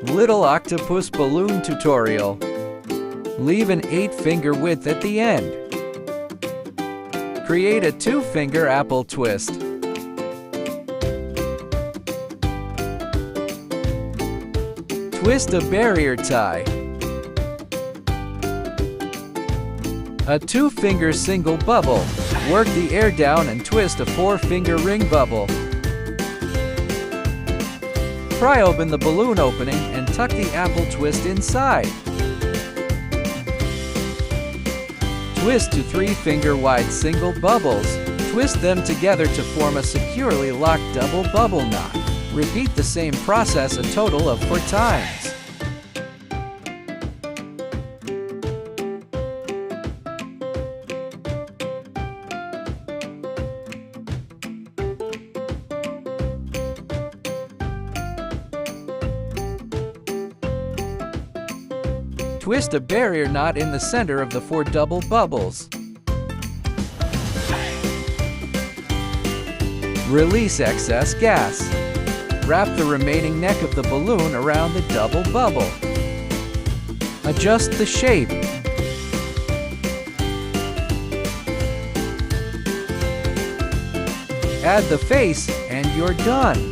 Little octopus balloon tutorial. Leave an 8-finger width at the end. Create a 2-finger apple twist. Twist a barrier tie. A 2-finger single bubble. Work the air down and twist a 4-finger ring bubble. Pry open the balloon opening and tuck the apple twist inside. Twist to 3-finger wide single bubbles. Twist them together to form a securely locked double bubble knot. Repeat the same process a total of 4 times. Twist a barrier knot in the center of the 4 double bubbles. Release excess gas. Wrap the remaining neck of the balloon around the double bubble. Adjust the shape. Add the face and you're done.